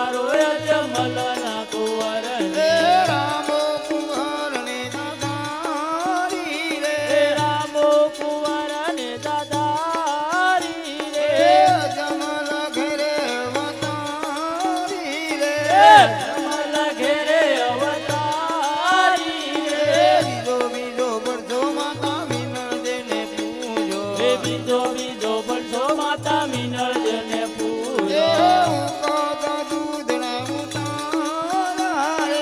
ઉતારો જમલના કુંવર રામો કુંવર ને દાદારી રે રામો કુંવર ને દાદારી રે જમલ ઘરે અવતારી રે જમલ ઘેરે અવતારી રે બીજો બીજો બરસો માતા મિનળ દેને પૂજો બીજો બીજો બરસો માતા મિનળ જેને પૂજો ઉકાળતા દૂધના ઉતારા રે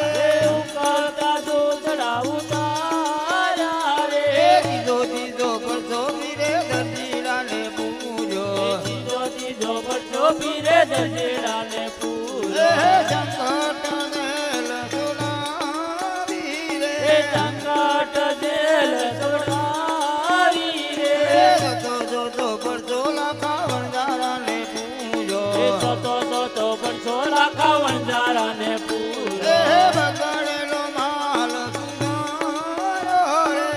ઉકાળતા દૂધડા ઉતાર્યા રે બીજો બીજો બરસો પીરે દર્દીલાને પૂજો બીજો બીજો બરસો પીરે દર્દીડાને પૂજો સંકટ જેલ છોડાવી રે સંકટ જેલ છોડાવી રે જો બરસો લાખા વણજારાને પૂજો તો બરસો લાખા વણજારાને પૂજો બગડેલો માલ સુધારો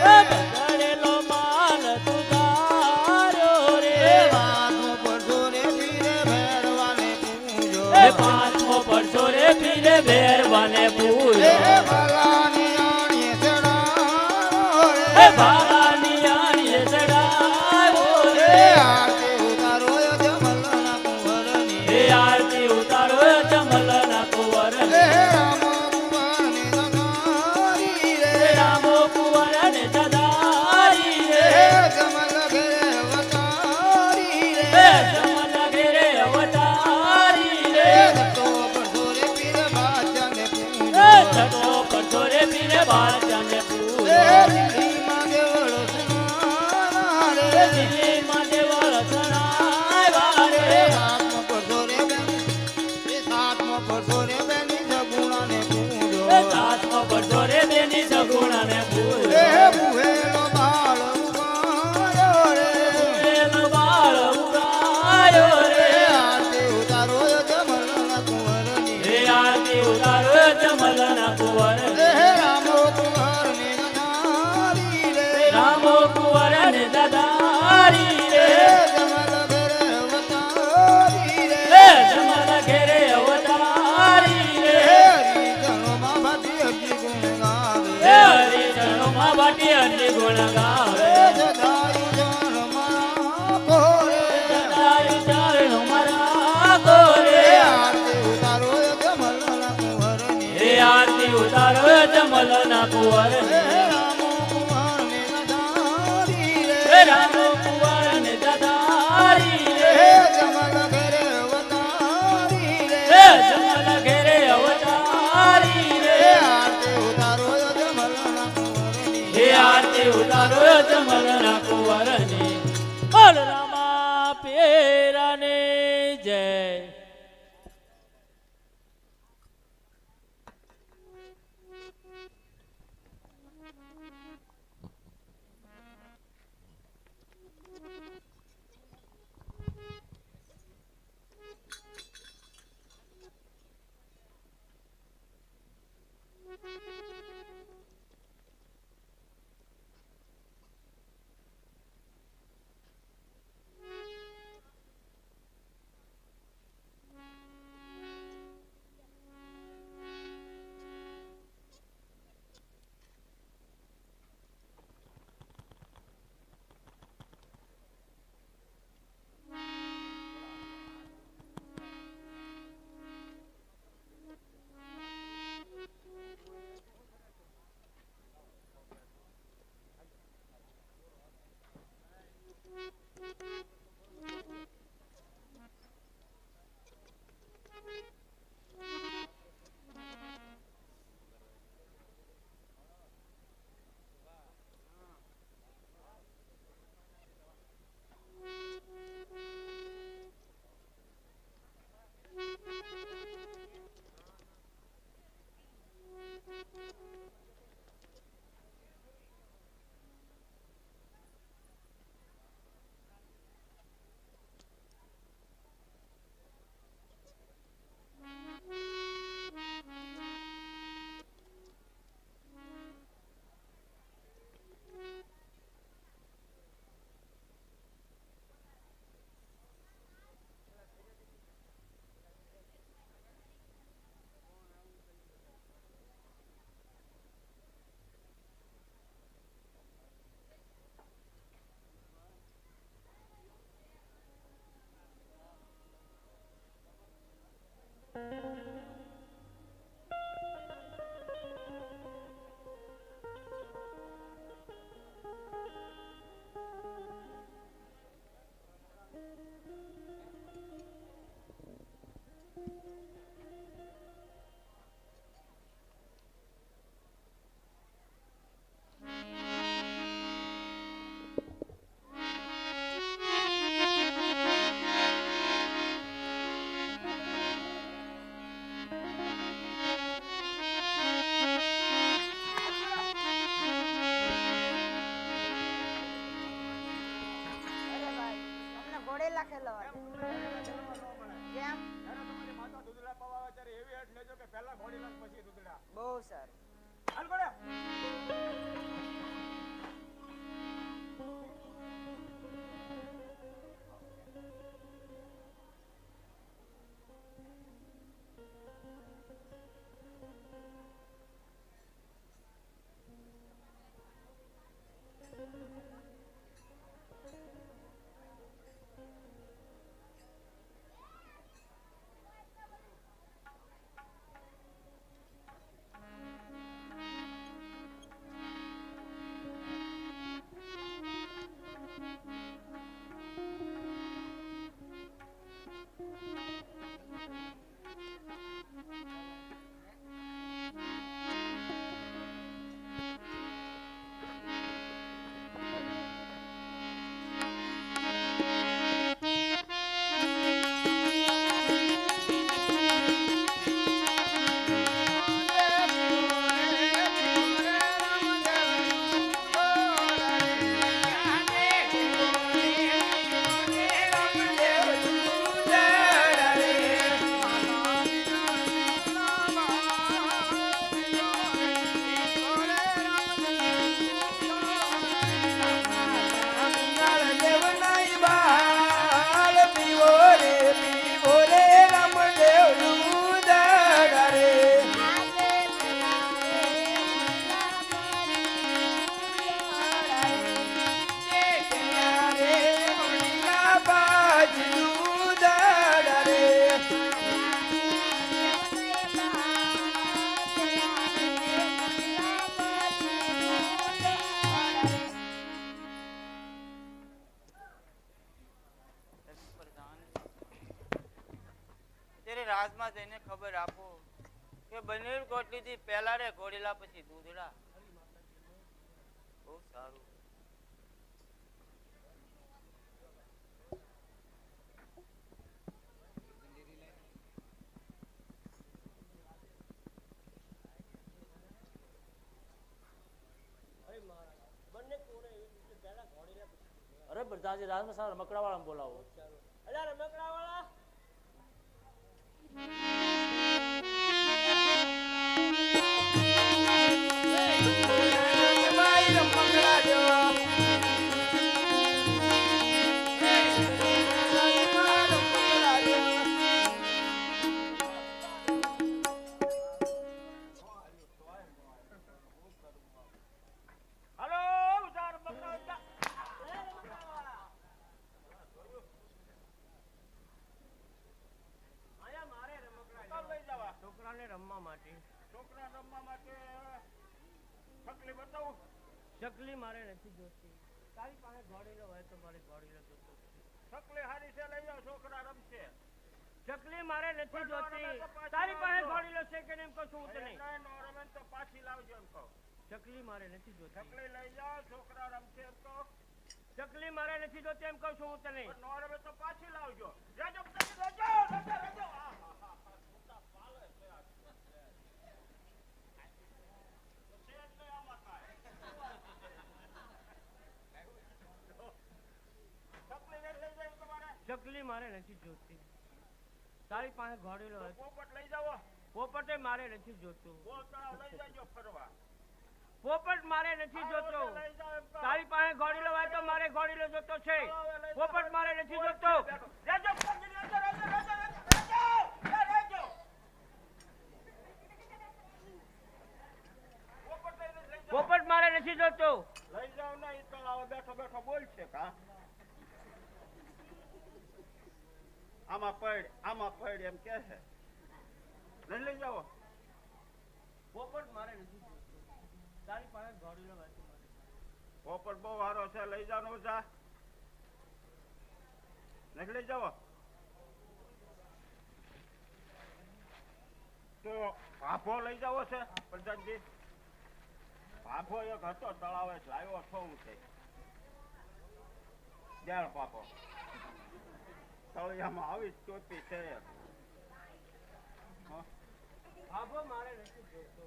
રે બગડેલો માલ તુજાર્યો રે પાંચમો પરસો રે પીરે ભેરવાને પૂજો પાંચમો પરસો રે પીરે ભેરવાને પૂજો ભલાની આણીએ ચડાવો રે ભાલાની આણીએ ચડાવ્યો રે આરતી ઉતારો જમલના કુંવરની એ આરતી ઉતારો જમલના કુંવર રામો કુંવરની નગારી રે રામો કુંવર ને દાદારી રે જમલ ઘરે અવતારી રે જમલ ઘેરે અવતારી રે તો પરસો રે પીરે બાજાને પૂજો છઠો પરસો રે પીરે બાળજાને પૂજો દિલ્હીમાં દેવળો સુનારા રે દિલ્હીમાં દેવળ સણાવ્યા રે સાતમો પરસો રે બેની સગુણાને પૂજો સાતમો પરસો રે બેની સગુણાને પૂજો બુહેલો બાળ ઉગાડ્યો રે એનો બાળ ઉગાડ્યો રે આરતી ઉતારો જમલના કુંવરની હે આરતી ઉતારો જમલના કુંવર રામો કુંવરની નગારી રે રામો કુંવર ને દાદારી રે જમલ ઘરે અવતારી રે જમલ ઘેરે અવતારી રે હરિજનોમાં ભાટી હજી ગુણ ગાવે હરિજનોમાં બાટી હરિ ગુણ ગાવે જદાયુ જન મારા કોરે સદાય ચારણો મારા ગોરે આરતી ઉતારો જમલના કુંવરની હે આરતી ઉતારો જમલના કુંવર રામો કુંવરની નગારી હે રે રામો કુંવર ને દાદારી રે જમલ ઘરે અવતારી રે જમલ ઘેરે અવતારી રે આરતી ઉતારો જમલના કુંવરની હે આરતી ઉતારો જમલના કુંવરની બોલ રામા પેરાને જય લખેલો હોય. કેમ? તમારી માતા દૂધડા પવા આવે ત્યારે એવી હેઠ લેજો કે પહેલા ઘોડીલા પછી દૂધડા. બહુ સારું. હાલ ગોળે. રાજમાં જઈને ખબર આપો કે બનેર કોટલી થી પહેલા રે ઘોડીલા પછી દૂધડા. બહુ સારું. અરે પ્રધાનજી રાજમાં સારા રમકડા વાળા બોલાવો. અલ્યા રમકડા વાળા ચકલી મારે નથી જોતી. તારી પાસે ઘોડીલો હોય તો મારે ઘોડીલો જોતો. ચકલી હારી છે લઈ જાઓ છોકરા રમશે. ચકલી મારે નથી જોતી. તારી પાસે ઘોડીલો છે કે એમ કહું છું હું તને. નો રમે તો પાછી લાવજો એમ કહો. ચકલી મારે નથી જોતી. ચકલી લઈ જાઓ છોકરા રમશે એમ કહો. ચકલી મારે નથી જોતી એમ કહું છું હું તને. નો રમે તો પાછી લાવજો. રેજો રેજો. ચકલી મારે નથી જોતી. તારી પાસે ઘોડીલો હોય. પોપટ લઈ જાઓ. પોપટે મારે નથી જોતું. લઈ જાજો ફરવા. પોપટ મારે નથી જોતો. તારી પાસે ઘોડીલો હોય તો મારે ઘોડીલો જોતો છે. પોપટ મારે નથી જોતો. પોપટ મારે નથી જોતો. લઈ જાઓ ને. તો બેઠો બેઠો બોલશે કા. આમાં પડ એમ કે છે. લઈ જાઓ. પોપટ મારે નથી જોતો. તારી પાસે ઘોડીલો હોય તો મારે. પોપટ બહુ સારો છે. લઈ જાઓ જા. લઈ જાઓ. તો ભાભો લઈ જાવો છે પ્રધાનજી. ભાભો એક હતો તળાવે લાવ્યો છો હું છે. દેળ પાપો તળિયામાં આવી ચોપી છે. ભાભો મારે નથી જોતો.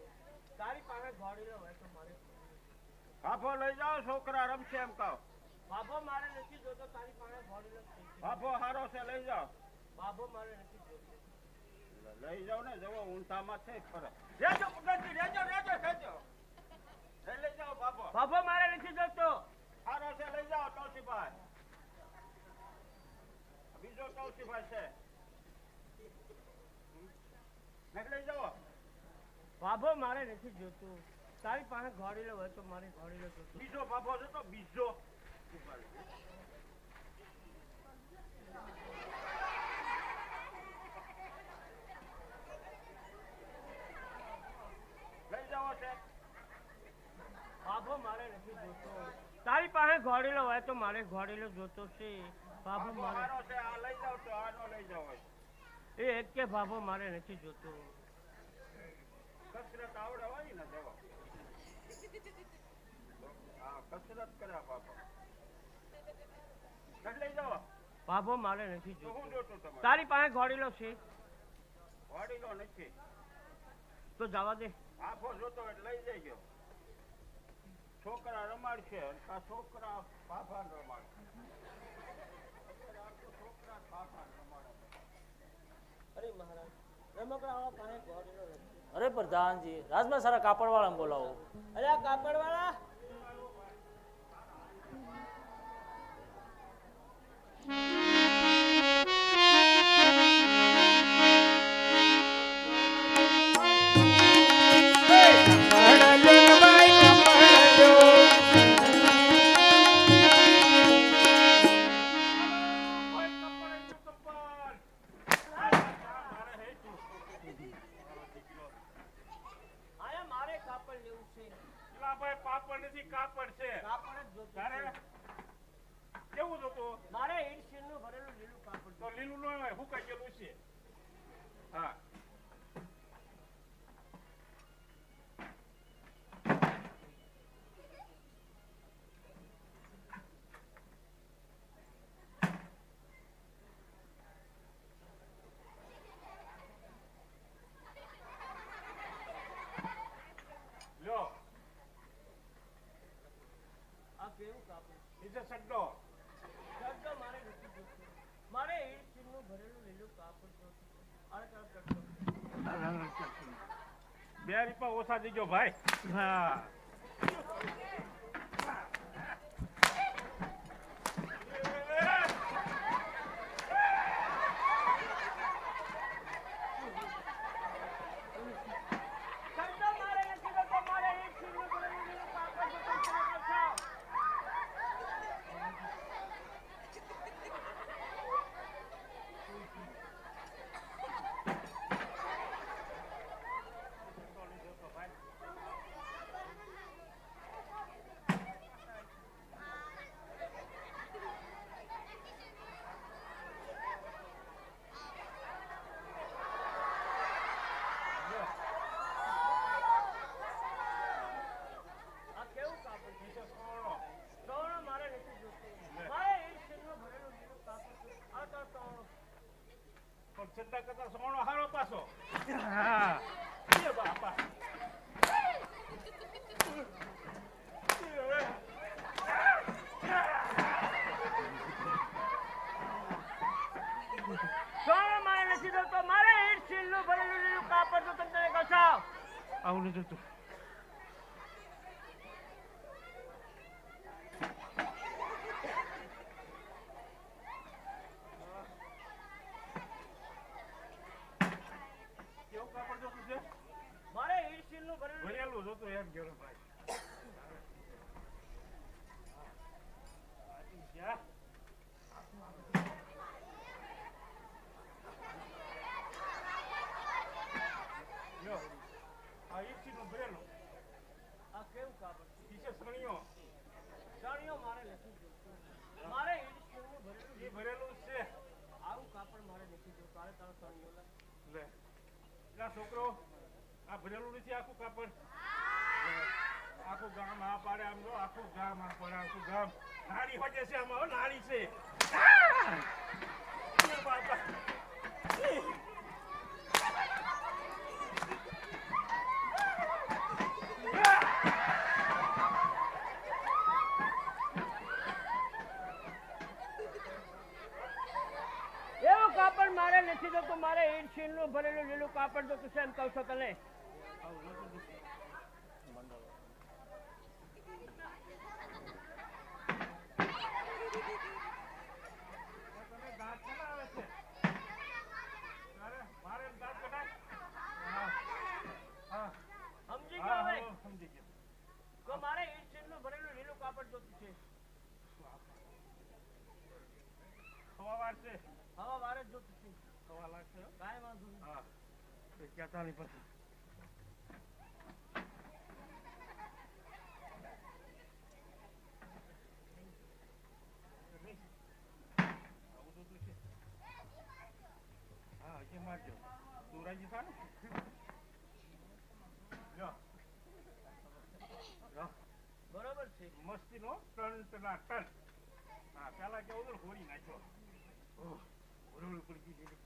તારી પાસે ઘોડીલો હોય તો મારે. ભાભો લઈ જાઓ છોકરા રમશે એમ કહો. બાબો મારે નથી જોતો તારી પાસે ઘોડીલો છે બાફો હારો છે લઈ જાઓ બાબો મારે નથી જોતો લઈ જાઓ ને જવો ઊંધામાં છે ફરક રેજો કુદરતી રેજો લઈ જાઓ બાફો બાબો મારે નથી જોતો હારો છે લઈ જાઓ તોસીભાઈ બીજો તોસીભાઈ છે લઈ જાઓ બાબો મારે નથી જોતો તારી પાસે ઘોડીલો હોય તો મારે ઘોડીલો જોતો બીજો બાફો છે તો બીજો લઈ જાઓ છે બાબો મારે નથી જોતો તારી પાસે ઘોડીલો હોય તો મારે ઘોડીલો જોતો છે બાબો બાફો મારે હારો છે આ લઈ જાઓ તો આનો લઈ જાઓ એ એક કે બાબો મારે નથી જોતો કસરત આવડે હોય ને જવો હા કસરત કર્યા બાપા લઈ જાઓ બાબો મારે નથી તો હું જોતો જોતું તમારે તારી પાસે ઘોડીલો છે વાડીનો નથી તો જવા દે આખો જોતો એટલે લઈ જઈ ગયો છોકરા રમાડશે આ છોકરા બાફા રમાડશે છોકરા બાફા રમાડે અરે મહારાજ રમકડાવાળા પાસે ઘોડીલો નથી અરે પ્રધાનજી રાજમાં સારા કાપડ વાળા બોલાવો અરે આ કાપડવાળા આયા મારે કાપડ લેવું છે ભાઈ પાપડ નથી કાપડ છે કાપડ જ જોતું તારે છે. કેવું જોતું મારે ઈડશીલનું ભરેલું લીલું કાપડ તો લીલું ન હોય હુકાઈ ગયેલું છે હા લ્યો આ કેવું કાપડ નીચે સડ્ડો ચડ્ડો મારે નથી જોતું મારે ઈડશીલનું ભરેલું લીલું કાપડ જોતું છે. અરે ચાલ ચડ્ડો બે રૂપિયા ઓછા દીજો ભાઈ હા ચડ્ડો મારે નથી જોતો મારે ઈડશીલનું ભરેલું લીલું કાપડ જોતું છે. અચ્છા. આ કેવું કાપડ છે સોનો મારે નથી જોતું મારે ઈડશીલનું ભરેલું લીલું કાપડ જોતું. આ તો સોનો પણ છતાં કરતા સોનો હારો પાછો હા એ બાપા સોનો મારે નથી જોતો મારે ઈડશીલનું ભરેલું લીલું કાપડ જોતું તને કહું છું. આવું નથી જોતું કેવું કાપડ જોતું છે મારે ઈડશીલનું ભરેલું ભરેલું જોતું એમ કેવો ભાઈ ક્યાં લ્યો આ ઈડસીનું ભરેલું આ કેવું કાપડ છે? નીચે સણિયો સાડીઓ મારે નથી જોતું મારે ઈડશીલનું ભરેલું એ ભરેલું છે આવું કાપડ મારે નથી જોતું તારે તારો સાડીઓ લે. લે લા છોકરો આ ભરેલું નથી આખું કાપડ આખું ગામ આ પાડે આમ જો આખું ગામ આ પાડે આખું ગામ નાળી હોજે છે આમાં હો નાળી છે એ બાપા સ્ટીલનું ભરેલું લીલું કાપડ જોતું છે એમ કહું છો તને. તને દાંત કેના આવે છે? તારે મારે દાંત કઢાય? હા. હા. સમજી ગયો હવે? હા, સમજી ગયો. તો મારે ઈ સ્ટીલનું ભરેલું લીલું કાપડ જોતું છે. સવાવાર છે. હવા વારે જ જોતું છે. સવા લાગશે હો. કાંઈ વાંધો નહીં. હા. એ કહેતા નહીં પછી. આવું તો છે. હા, હજી મારજો. તું રાજી થા ને? લ્યો. લ્યો. બરોબર છે. મસ્તીનો ટન. હા, પેલા કેવું હતું ને, હોળી નાખ્યો. ઓહ, હોળી પડી ગઈ.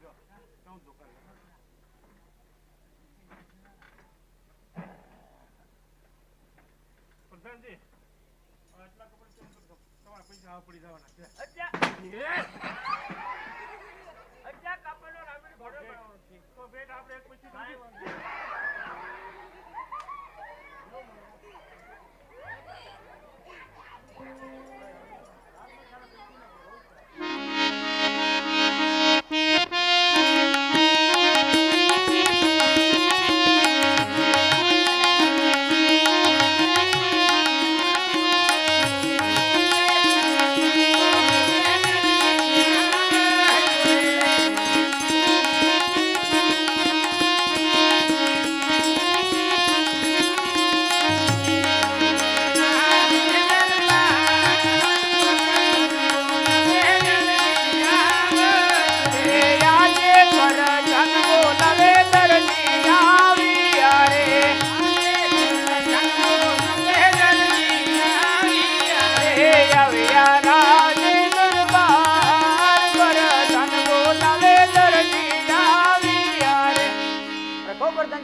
જો, કેવું દુકાન પ્રધાનજી, આટલા કપડાં કેમ કરશો? તમારા પૈસા આવા પડી જવાના છે. અત્યારે કાપડનો રામડી ઘોડો બનાવવાનો છે. તો બેટ આપણે એક પછી કાંઈ વાંધો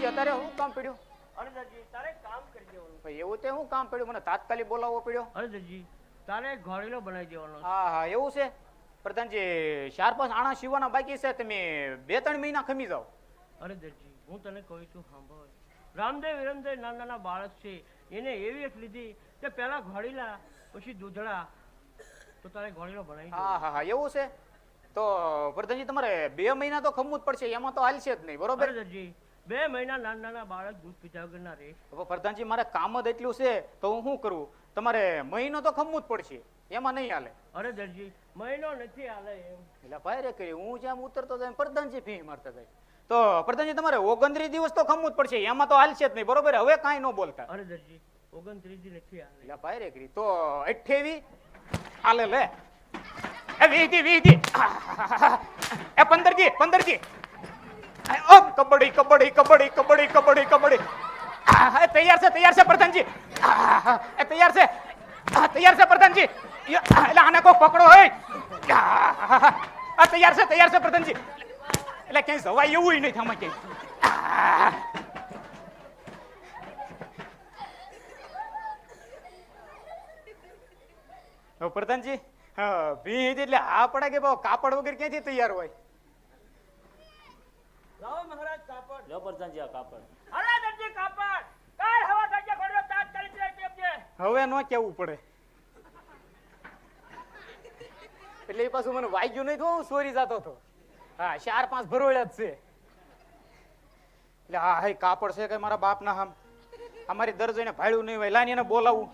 અત્યારે હું કામ પડ્યું? હરદરજી, તારે કામ કરી દેવાનું. ભાઈ એવું તે હું કામ પડ્યું? મને તાત્કાલિક બોલાવવો પડ્યો. હરદરજી, તારે ઘોડીલો બનાવી દેવાનો. હા હા એવું છે પ્રધાનજી. 4-5 આણા સીવવાના બાકી છે. તમે 2-3 મહિના ખમી જાઓ. હરદરજી, હું તને કહું છું સાંભળ. રામદેવ વિરમદેવ નાના બાળક છે, એને એવી એક લીધી કે પહેલા ઘોડીલા પછી દૂધડા. તો તારે ઘોડીલો બનાવી હા હા હા એવું છે. તો પ્રધાનજી તમારે 2 મહિના તો ખમવું જ પડશે. એમાં તો હાલશે જ નહીં, બરોબર? હરદરજી, 2 મહિના નાના બાળક દૂધ પીધા વગર ના રહે. હવે પ્રધાનજી મારે કામ જ એટલું છે તો હું શું કરું? તમારે મહિનો તો ખમવું જ પડશે, એમાં નહીં હાલે. હરદરજી, મહિનો નથી હાલે એમ. એટલે ભાઈ રે કરી હું જેમ ઉતરતો જાય પ્રધાનજી ફી મારતા જાય. તો પ્રધાનજી તમારે 29 દિવસ તો ખમવું જ પડશે, એમાં તો હાલશે જ નહીં, બરોબર? હવે કાંઈ ન બોલતા. હરદરજી, 29 નથી હાલે. એટલે ભાઈ રે કરી તો 28 હાલે લે. એ 20 એ 15 ઓ કબડ્ડી કબડ્ડી કબડ્ડી કબડ્ડી કબડ્ડી કબડ્ડી. તૈયાર છે પ્રધાનજી. એ તૈયાર છે પ્રધાનજી. એટલે આને કોઈ પકડો હોય. તૈયાર છે પ્રધાનજી. એટલે ક્યાંય જવાય એવું નહીં આમાં ક્યાંય. પ્રધાનજી ભીંજ એટલે આ પડે કે કાપડ વગર ક્યાંથી તૈયાર હોય? લાવો મહારાજ કાપડ. લો પ્રધાનજી આ કાપડ. હરદરજી, કાપડ. કાલ હવા થશે ઘોડીલો તાત્કાલિક લઈ આપજે. હવે નો કેવું પડે. એટલે એ પાછું મને વાગ્યું નહીં તો હું સોરી જતો હતો. હા 4-5 ભરોળ્યા જ છે. એટલે હા કાપડ છે કે મારા બાપ ના અમારી દર જોઈને ભાડ્યું નહીં હોય. લાની એને બોલાવું.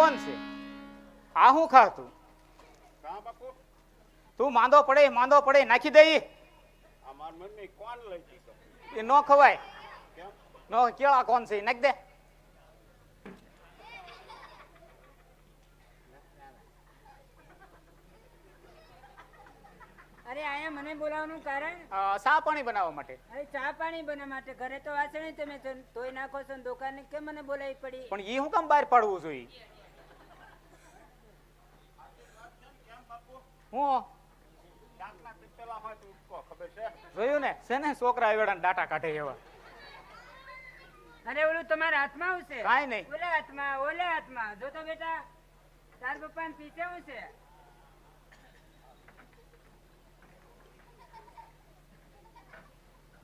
કોણ છે? આ હું ખા તું? કાં બાપુ તું માંદો પડે નાખી દઈ. અમાર મમ્મી કોણ લઈ દીધો? એ નો ખવાય. કેમ? નો કેળા કોણ છે? નાખ દે. અરે આયા મને બોલાવવાનું કારણ? સા પાણી બનાવવા માટે. અરે ચા પાણી બનાવવા માટે. ઘરે તો વાસણ તમે ધોઈ નાખો છો ને દુકાને કેમ મને બોલાવી પડી? પણ ઈ હું કામ બહાર પાડવું જોઈએ? હું દાંતના પીતેલા હોય તો ઉઠકો ખબર છે? જોયું ને છે ને છોકરા આવેડા ડાટા કાઢે એવા. અરે ઓલું તમારા હાથમાં આવશે? કાંઈ નહીં. ઓલા હાથમાં જો તો બેટા તાર પપ્પાને પીછે હું છે?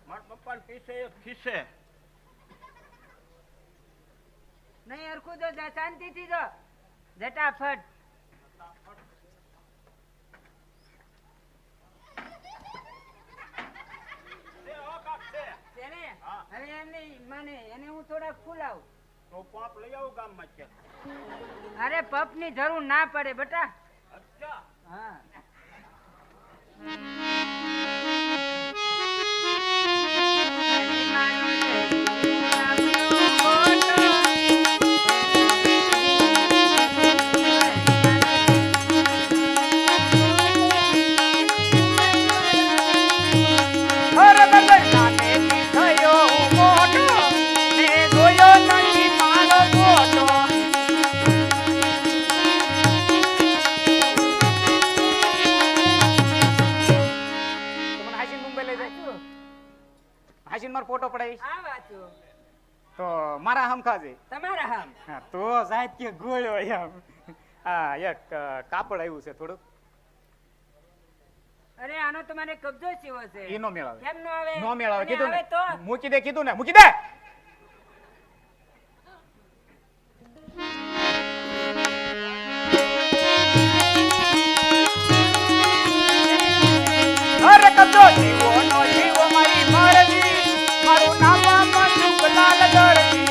મારા પપ્પાને પીછે એક ખીસે. નહીં હરખું તો જા, શાંતિથી જો ઝટાફટ. તેને હવે એમ નહીં મને એને હું થોડાક ફૂલાવું. તો પાપ લઈ આવું ગામમાં છે. અરે પપ ની જરૂર ના પડે બેટા. અચ્છા હા ફોટો પડાવી આ વાંચું તો મારા હમખાજે. તમારા હામ. હા, તો સાહેબ કે ગોળ્યો એમ. હા, એક કાપડ આવ્યું છે થોડુંક. અરે આનો તમારે કબજો ચેવો છે? ઈ નો મેળાવે. કેમ નો આવે? નો મેળાવે અને કીધું આવે ને. તો મૂકી દે કીધું ને. મૂકી દે. અરે કબજો જીવો નો જીવો મારી મરજી, મારું નામ મનસુખલાલ દરજી.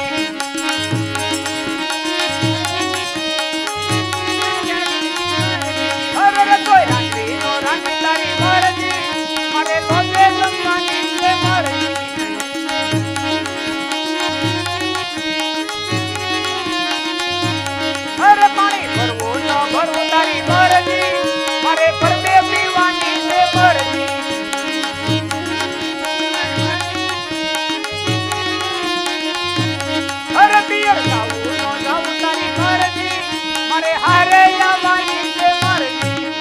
અરે રે કોઈ રાંધી નો રાંધી તારી મરજી, મારે લોચે જમવાની છે મરજી. અરે પાણી ભરવું ન ભરવું તારી મરજી, મારે ફરતે પીવાની છે મરજી. અરે પિયર જાવું ન જાવું તારી મરજી, મારે હારે આવવાની છે મરજી.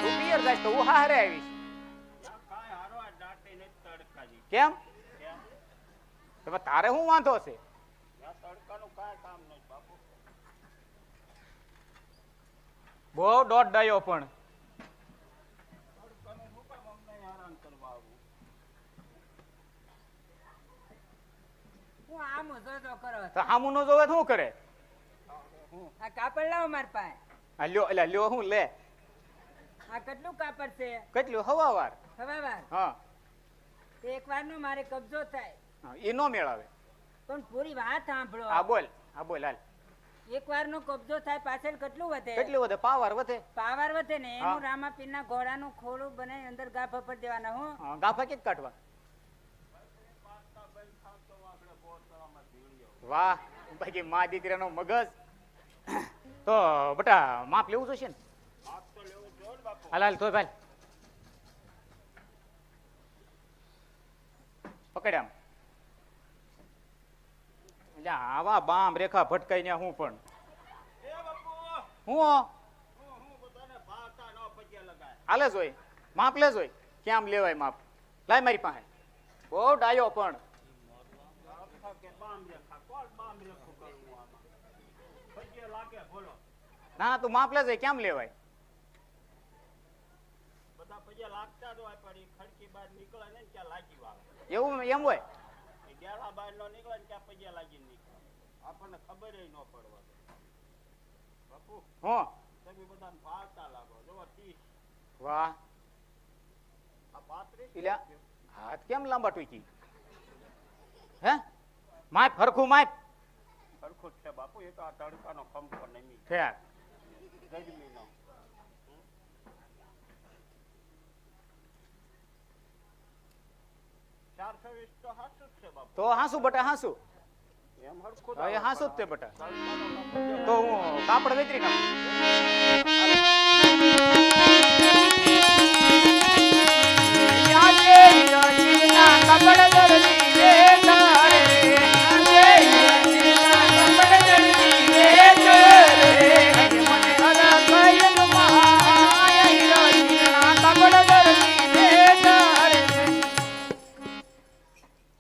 તું પિયર જાય તો હું હારે આવીશ. કાંઈ હારો આ દાંતે ને તડકાજી. કેમ? કેમ? તો તારે શું વાંધો છે? આ તડકાનું કાંઈ કામ નહીં બાપુ. બહુ દોઢ ડાયો પણ. તડકાનું શું કામ અમને હેરાન કરવા આવું? હું આમ જોજો કરો. તો હામું નો જોવે તો શું કરે? આ કાપડ લાવો માર પાસે. આ લ્યો એટલે લ્યો હું લે. આ કેટલું કાપડ છે? કેટલું હવાવાર? હવાવાર. હા, તે એક વારનો મારે કબજો થાય. હા, એ નો મેળાવે. પણ પૂરી વાત સાંભળો. આ બોલ હાલ. એક વારનો કબજો થાય પાછળ કેટલું વધે? કેટલું વધે? પાવર વધે. પાવર વધે ને હા. એનું રામાપીરના ઘોડાનું ખોળું બનાવી અંદર ગાભા પર દેવાના. હું હા, ગાફા કે કાઢવા. વાહ, બાકી મા દીકરાનો મગજ. તો બટા માપ લેવું જોઈશે ને? માપ તો લેવું જોઈએ ને બાપુ. હાલ તો ભાઈ પકડ આમ. એટલે આવા બામ રેખા ભટકાઈ ને હું પણ એ બાપુ હું હું બધાને ભાવતા ન પગે લગાય. હાલે જોઈ માપ લે જોઈ કેમ લેવાય માપ. લાય મારી પાસે. બહુ ડાયો પણ. આખા કે બામ રેખા કોણ બામ રેખું કરવું આમાં? પગે લાગે બોલો. ના તું માપ લે જોઈ કેમ લેવાય. બધા પગે લાગતા જ હોય પણ ઈ ખડકી બહાર નીકળે ને ત્યાં લાગી વાળે. એવું એમ હોય? એ ગેળા બહાર નો નીકળે ને ત્યાં પગે લાગી નીકળે. આપણને ખબર ન પડવા દે. બાપુ હું તમે બધાને ભાવતા લાગો. જો 30 વાહ. આ 35 એટલે હાથ કેમ લાંબા ટૂંકી? હે માપ હરખું માપ. હરખું જ છે બાપુ એ તો આ તડકાનો કંપો નમી ફેર ગરમીનો 420 તો હાસુ જ છે બાપુ તો હાસુ બટા હાસુ એમ હરખું જ હવે આવે. હાસુ જ તે બટા તડકાનો કંપો તો હું કાપડ વેતરી નાખું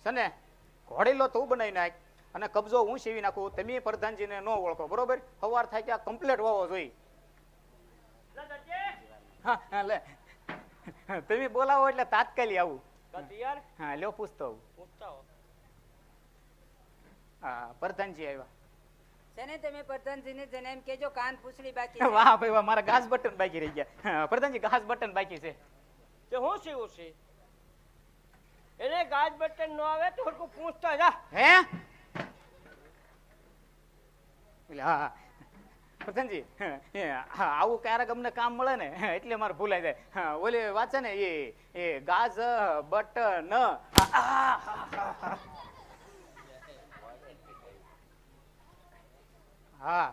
સને ઘોડીલો તું બનાવી નાખ અને કબજો હું સીવી નાખું તમે પ્રધાનજીને ન ઓળખો બરોબર સવાર થાય કે આ કમ્પ્લેટ વાવો જોઈએ લા દરજી હા હા, લે તમે બોલાવો એટલે તાત્કાલિક આવું કા તૈયાર હા લ્યો પૂછતો આવું પૂછતા હો હા પ્રધાનજી આવ્યા છે ને તમે પ્રધાનજીને જઈને એમ કેજો કાન પૂછડી બાકી છે. વાહ ભાઈ વાહ મારા ઘાસ બટન બાકી રહી ગયા હા, પ્રધાનજી ઘાસ બટન બાકી છે તે હું સીવું છે એને ગાજ બટન નો આવે તો હરખું પૂછતા જા હે એટલે હા હા. પ્રધાનજી હા, આવું ક્યારેક અમને કામ મળે ને એટલે મારે ભૂલાઈ જાય હા, ઓલી વાત છે ને એ ગાજ બટન હા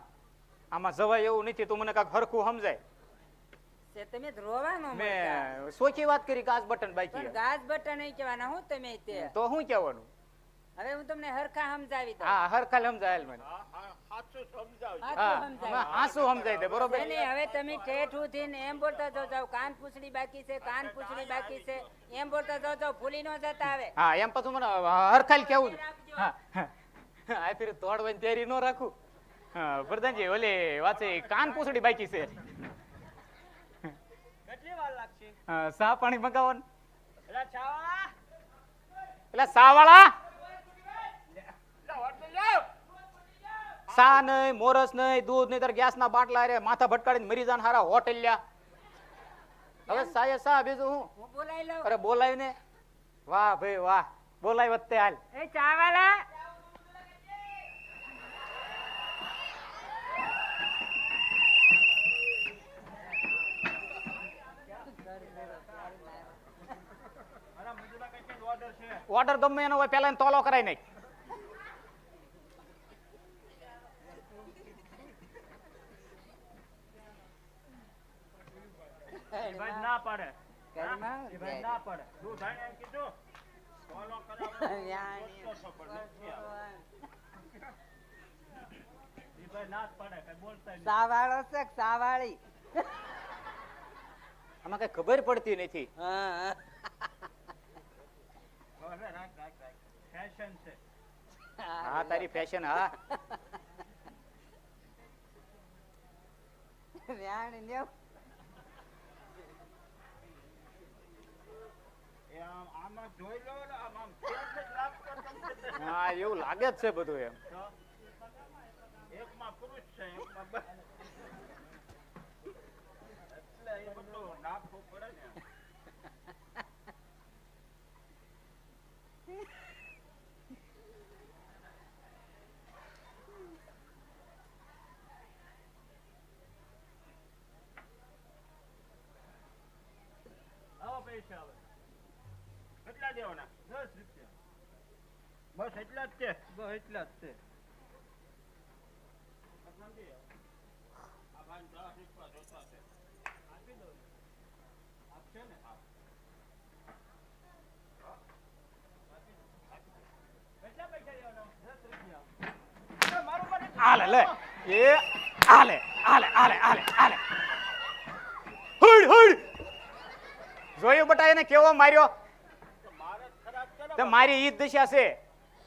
આમાં જવાય એવું નથી તું મને કાંઈક હરખું સમજાય તે તમે રોવાનો મળતા. મેં સોખી વાત કરી ગાજ બટન બાકી પણ ગાજ બટન નહીં કહેવાના હું તમે તે તો શું કહેવાનું હવે હું તમને હરખા સમજાવી દઉં હા હરખા સમજાય મને હાચું સમજાવજો હા હાચું સમજાવી. હા શું સમજાય તે બરોબર છે ને, હવે તમે ઠેઠ ઉઠીને એમ બોલતા જાઓ કાન પૂછડી બાકી છે કાન પૂછડી બાકી છે એમ બોલતા જાઓ ભૂલી ન જતા આવે હા એમ પાછું મને હરખાલ કેવું હા હા આ ફેર તોડવાની તૈયારી ન રાખું હા પ્રધાનજી ઓલી વાત છે કાન પૂછડી બાકી છે કેટલી વાર લાગશે હા, સા પાણી મગાવો ને એલા છાવા એટલે સા વાળા સા નહીં મોરસ નહીં દૂધ નહીં તાર ગેસ ના બાટલા રે માથા ભટકાડીને મરી જાન હારા હોટેલ લ્યા હવે સાયે સા બીજું હું હું બોલાવી લઉં અરે બોલાય ને વાહ ભાઈ વાહ બોલાય વત્તે હાલ એ ચાવાલા ઓર્ડર ગમે એનો હોય પેલા એને તોલો કરાઈ નાખ ભાઈ ના પાડે ઘરમાં એ ભાઈ ના પાડે દૂધ આઈને એમ કીધું ફોલો કરાવો પૂછતો છો પણ નથી આવતો. એ ભાઈ ના જ પાડે કઈ બોલતા નહીં સાવાળો છે કે સાવાળી આમાં કઈ ખબર પડતી નથી હા હવે રાખ રાખ રાખ ફેશન છે હા તારી ફેશન હા એ આમાં જોઈ લો ને આમ ફેર જ લાગતો તમને. હા એવું લાગે જ છે બધું એમ એકમાં પુરુષ છે એકમાં એટલે એ બધું નાખવું પડે ને આવો પૈસા આવે કેટલા દેવાના 10 રૂપિયા બસ એટલા જ છે બસ એટલા જ છે આ ભાઈ 10 રૂપિયા જોતા છે આપી દો આપશે ને કેટલા પૈસા લેવાના 10 રૂપિયા મારું મને આલે લે એ આલે આલે આલે આલે આલે હુડ હુડ જોયું બટા એને કેવો માર્યો મારે જ ખરાબ છે તે ને મારી ઈ જ દશા છે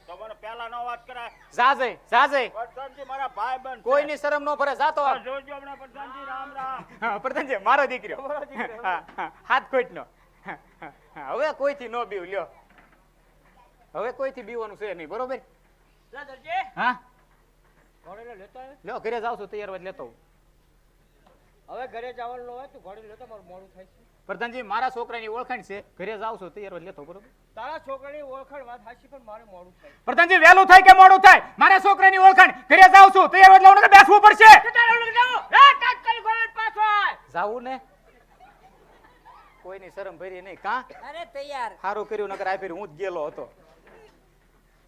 તમારે પહેલા નો વાત કરાય જાજે જાજે પ્રધાનજી મારા ભાઈ બંધ કોઈની શરમ નો ભરે જાતો આપ. જોજો હમણાં પ્રધાનજી રામ રામ હા, પ્રધાનજી મારો દીકરો હા, હા, હાથ કોઈનો હવે કોઈથી નો બીવ લ્યો હવે કોઈથી બીવાનું છે નહીં બરોબર લા દરજી હા ઘોડેલો લેતો આવે લ્યો ઘરે જાવ છું તૈયાર વાત લેતો આવું. હવે ઘરે જવાનું ન હોય તો ઘોડે લેતો મારું મોડું થાય છે પ્રધાનજી મારા છોકરાની ઓળખાણ છે ઘરે જાવ છું તૈયાર વાત લેતો બરોબર તારા છોકરાની ઓળખાણ વાત હાચી પણ મારે મોડું થાય પ્રધાનજી વહેલું થાય કે મોડું થાય મારા છોકરાની ઓળખાણ ઘરે છું તૈયાર એટલે ઓને બેસવું પડશે તો તારે ઓલું જાઓ એ તાત્કાલિક ઘોડે પાછો આય જાવું ને કોઈની શરમ ભરી નહીં કા અરે તૈયાર. સારું કર્યું નકર આ ફેર હું જ ગયેલો હતો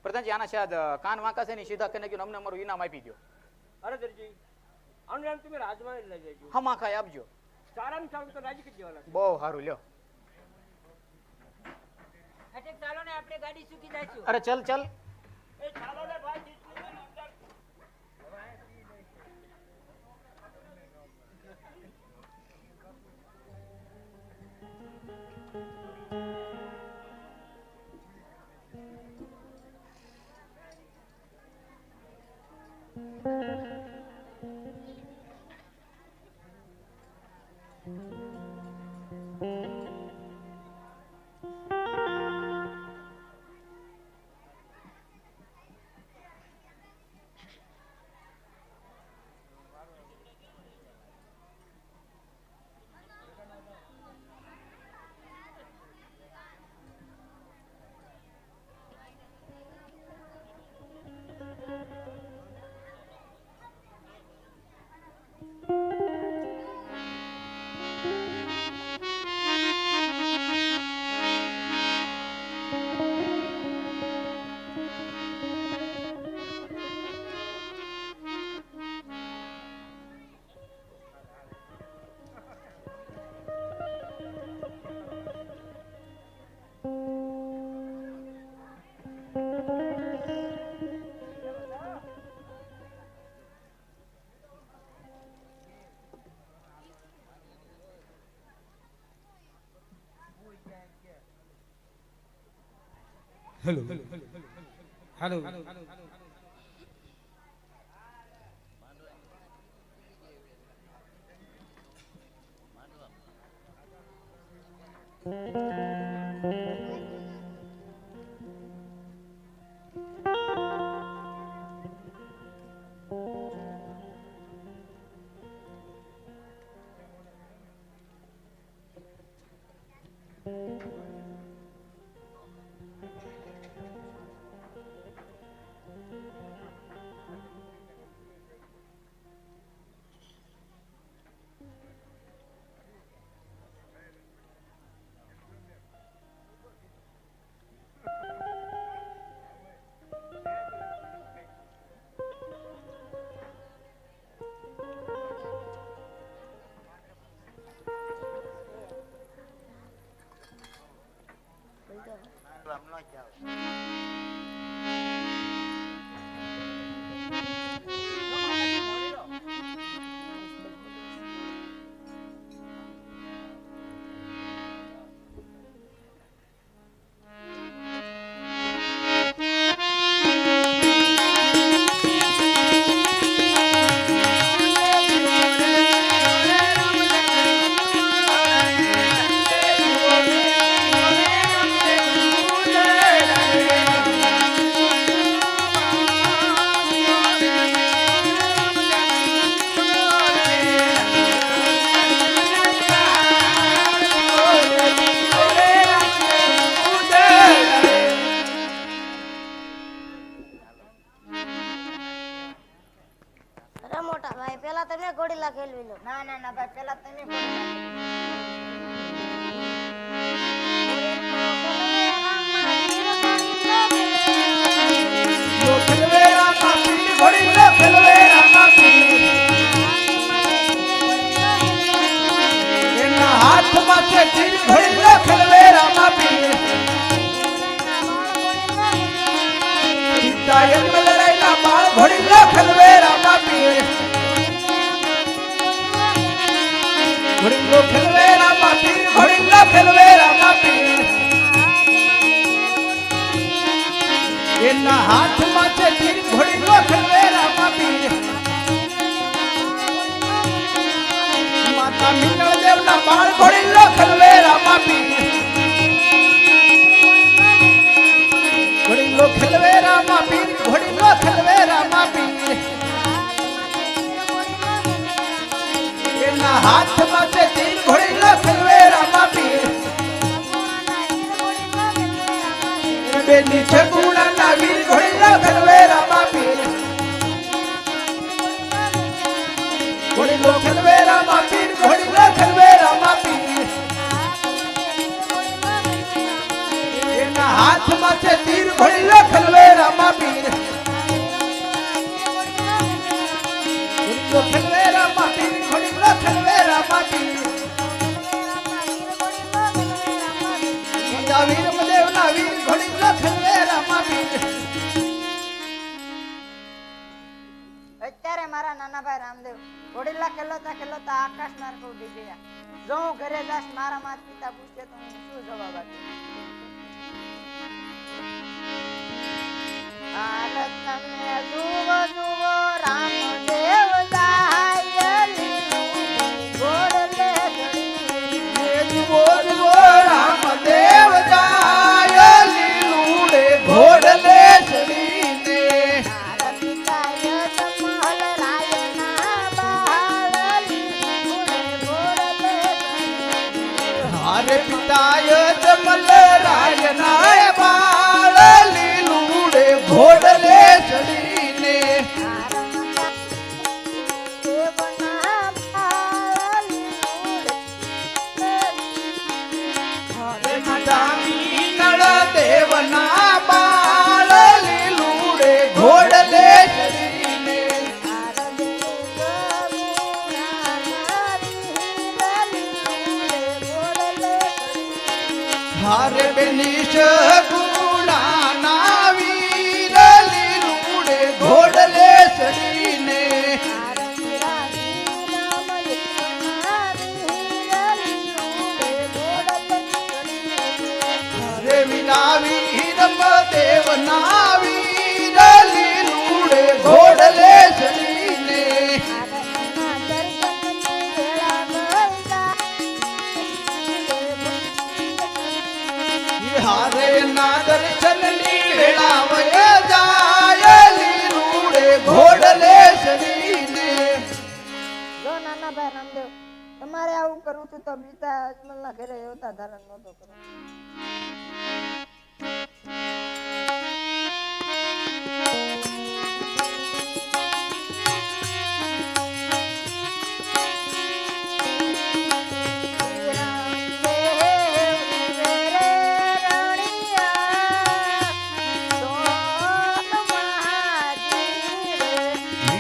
પ્રધાનજી આના શાયદ કાન વાંકા છે ને સીધા કરીને ગયો અમને અમારું ઇનામ આપી દો અરે દરજી આનું નામ તમે રાજમાં જ લઈ જજો હમા ખાઈ આપજો સારામાં સારું તો રાજી કરી દેવાના છે. બહુ સારું લ્યો અટક ચાલો ને આપણે ગાડી ચૂકી જઈશું. અરે ચલ ચલ એ ચાલો ને ભાઈ જીતની અંદર. હેલો હેલો અરે મોટા ભાઈ પેલા તમે ઘોડીલા ખેલવી લો. ના ના ના ભાઈ પેલા તમે બોલો. હાથમાં છે તીર ઘોડી લો ખેલવેરા માં પીર સીતા એક લડાઈના બાળ ઘોડી લો ખેલવેરા માં પીર ઘોડી લો ખેલવેરા માં પીર ઘોડી લો ખેલવેરા માં પીર એના હાથમાં છે તીર ઘોડી લો ખેલવેરા માં પીર માતા મિનળ દેવના બાળ ઘોડી લો ખેલવેરા માં પીર ઘોડી લો ખેલવેરા માં પીર ઘોડી લો ખેલવેરા માં પીર એના હાથમાં છે તીર ઘોડી લો ખેલવેરા માં પીર બેની છે ગુણાના વીર ઘોડી લો ખેલવેરા માં પીર છે તીર ઘોડી લો ખેલવે રામા પીર ઘોડી લો ખેલવે રામા પીર ઘોડી લો ખેલવે રામા પીર જા વીર મદેવ ના વીર ઘોડી લો ખેલવે રામા પીર અત્યારે મારા નાના ભાઈ રામદેવ ઘોડીલા ખેલતા ખેલતા આકાશ માર્ગ ઉડી ગયા. જો હું ઘરે જાશ મારા માતા પિતા પૂછે તો હું શું જવાબ આપીશ? હાલત તમે જુઓ જુઓ રામદેવ જાય ઘોડલે ચડી જુઓ જુઓ રામદેવ જાય લીલુડે ઘોડલે ચડીને મારા પિતાએ જમલ રાયના બહાર ઘોડલે હારે પિતાય જમલ રાયના બાળ લીલુડે ઘોડલે ચડીને હારે પિતાની નળ દેવના બાળ લીલુડે ઘોડલે ચડીને હારે બેનીશ ગુણાના વીર લીલુડે ઘોડલે ચડીને હારે વિના વીરમ દેવના વીર લીલુડે ઘોડલે ચડીને હારે ના દર્શનની વેળાવય જાય લીલુડે ઘોડલે ચડીને જો નાના ભાઈ રામદેવ તમારે આવું કરવું હતું તો બીજા અજમલના ઘરે આવતા ધારણ નહોતો કરવો.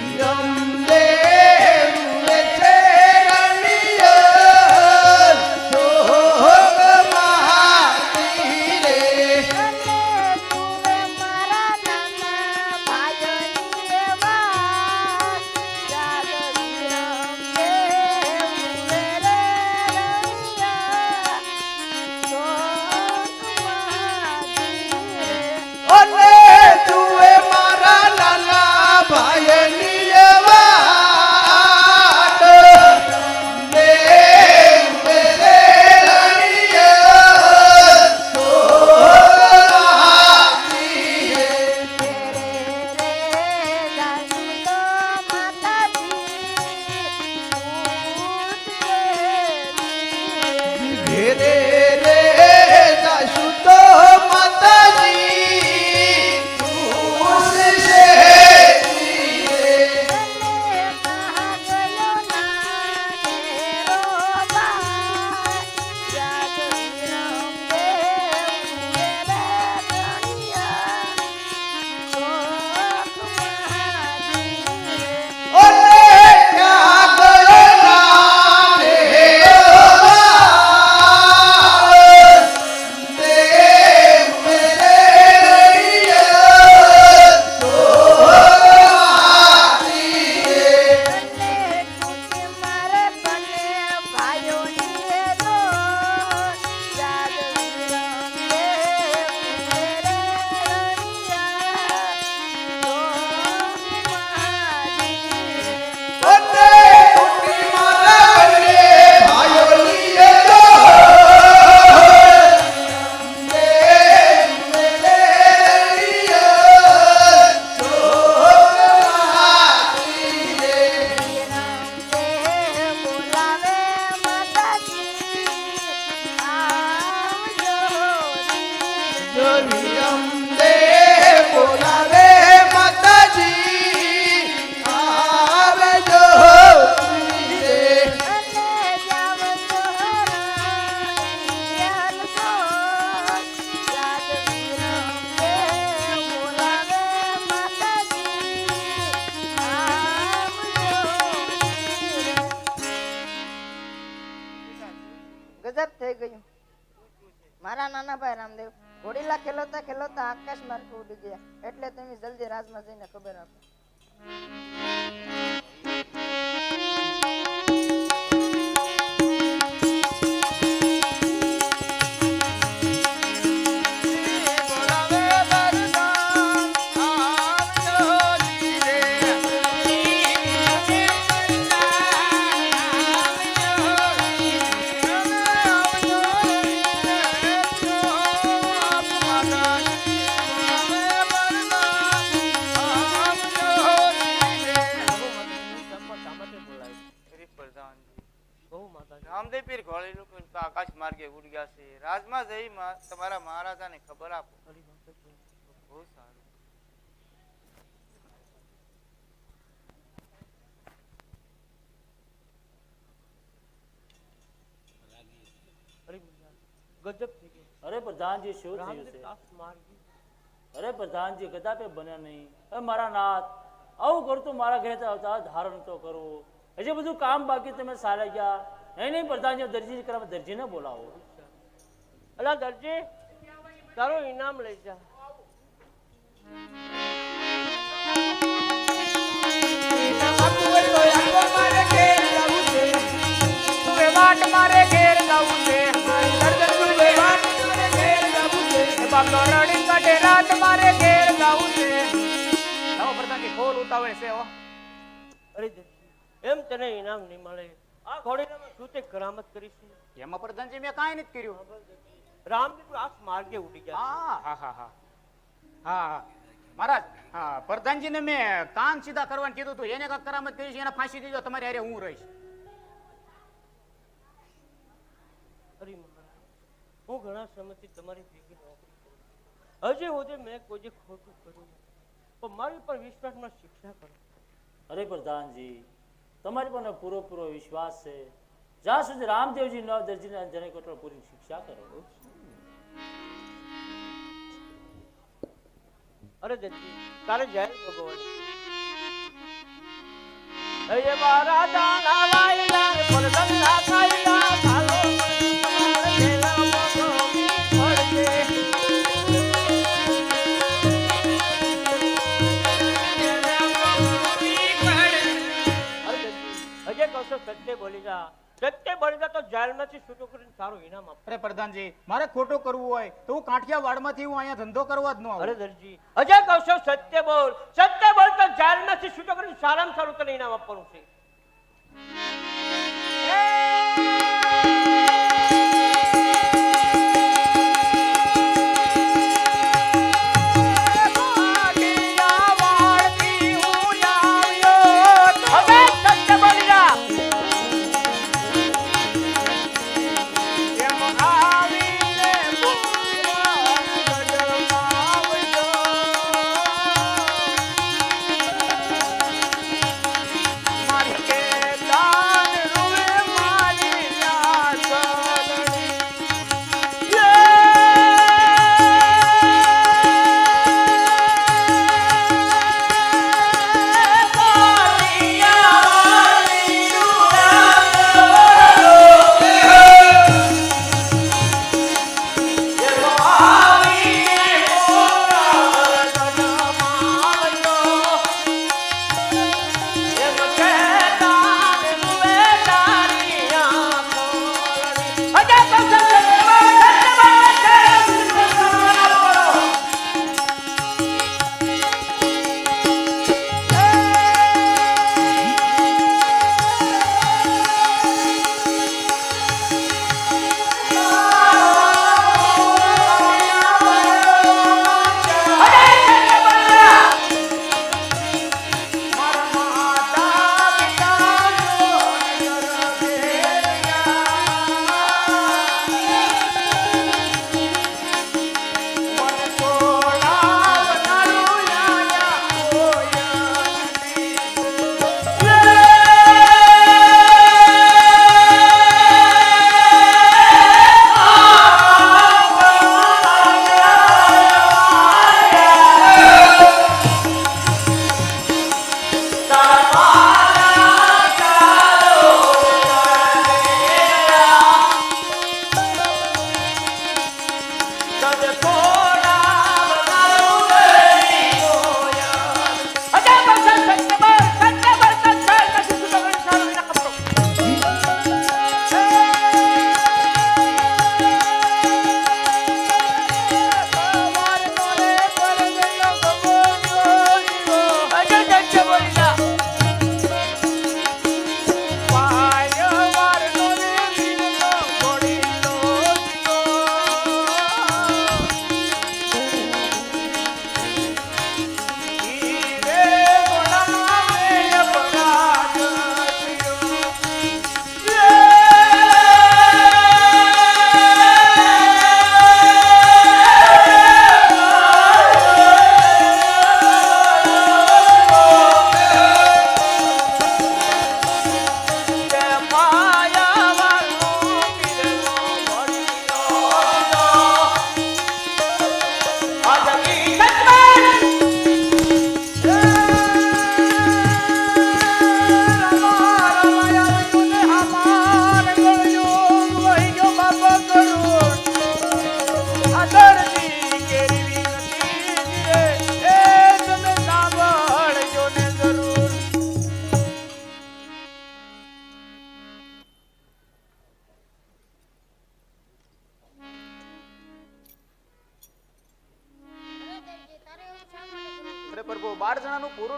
વિરમ દેવ રે છે રણિય સોગ મહાદેવ રહી ગયું. મારા નાના ભાઈ રામદેવ ઘોડીલા ખેલોતા ખેલોતા આકાશ માર્ગે ઉડી ગયા. એટલે તમે જલ્દી રાજમાં જઈને ખબર આપો. રામદેવ પીર ઘોડેલું આકાશ માર્ગે ઉડી ગયા છે. રાજમાં જઈ તમારા મહારાજાને ખબર આપો. બહુ સારું. ગજબ થઈ ગયું. અરે પ્રધાનજી શું થયું રામદેવ છે? તાસ મારી ગઈ. અરે પ્રધાનજી ગદા પે બન્યા નહીં. અરે મારા નાથ આવું કરતું મારા ઘરે આવતા ધારણ તો કરવું. હજી બધું કામ બાકી તમે સારા ગયા. નહીં પ્રધાનજી દરજી કરવા દરજીને બોલાવો. અલા દરજી તારું ઇનામ લઈ જા. અરે દરજી એમ તને ઇનામ નહીં મળે. આ ઘોડીલામાં શું તે કરામત કરી છે? એમાં પ્રધાનજી મેં કાંઈ નથી કર્યું. રામદેવ આસ માર્ગે ઉડી ગયા. હા મહારાજ, હા પ્રધાનજીને મેં કાન સીધા કરવાનું કીધું હતું. એને કાંઈક કરામત કરી છે, એને ફાંસી દીધો. તમારી હારે હું રહીશ. અરે મહારાજ હું ઘણા સમયથી તમારી ભેગી નોકરી કરું. હજી સુધી મેં કોઈ જે ખોટું કર્યું નથી. પણ મારી પર વિશ્વાસમાં શિક્ષા કરો. અરે પ્રધાનજી તમારી પર પૂરો વિશ્વાસ છે. જ્યાં સુધી રામદેવજી ન દરજીને જને કોટલ પૂરી શિક્ષા કરો. અરે દરજી તારે જય ભગવાન. હે મારા દાના વાયલા પરદન્ના કાયલા ચાલો તમારે જેલા મોગોમી પડશે. અજય કહો સત્ય બોલી જા. સત્ય બોલી જા તો જેલમાંથી છૂટો કરીને સારું ઇનામ આપો. અરે પ્રધાનજી મારે ખોટું કરવું હોય તો હું કાઠિયાવાડમાંથી હું અહીંયા ધંધો કરવા જ ન આવું. અરે દરજી અજય કહો સત્ય બોલ તો જેલમાંથી છૂટો કરીને સારામાં સારું તને ઇનામ આપવાનું છે.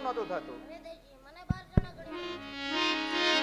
નહોતું થતું. હૃદયજી મને 12 જણા ઘડી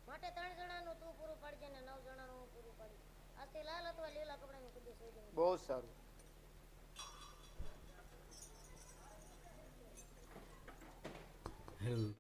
માટે 3 જણાનું તું પૂરું પાડજે ને 9 જણાનું હું પૂરું પાડી. આજથી લાલ અથવા લીલા કપડાની કુદી થઈ ગઈ. બહુ સારું.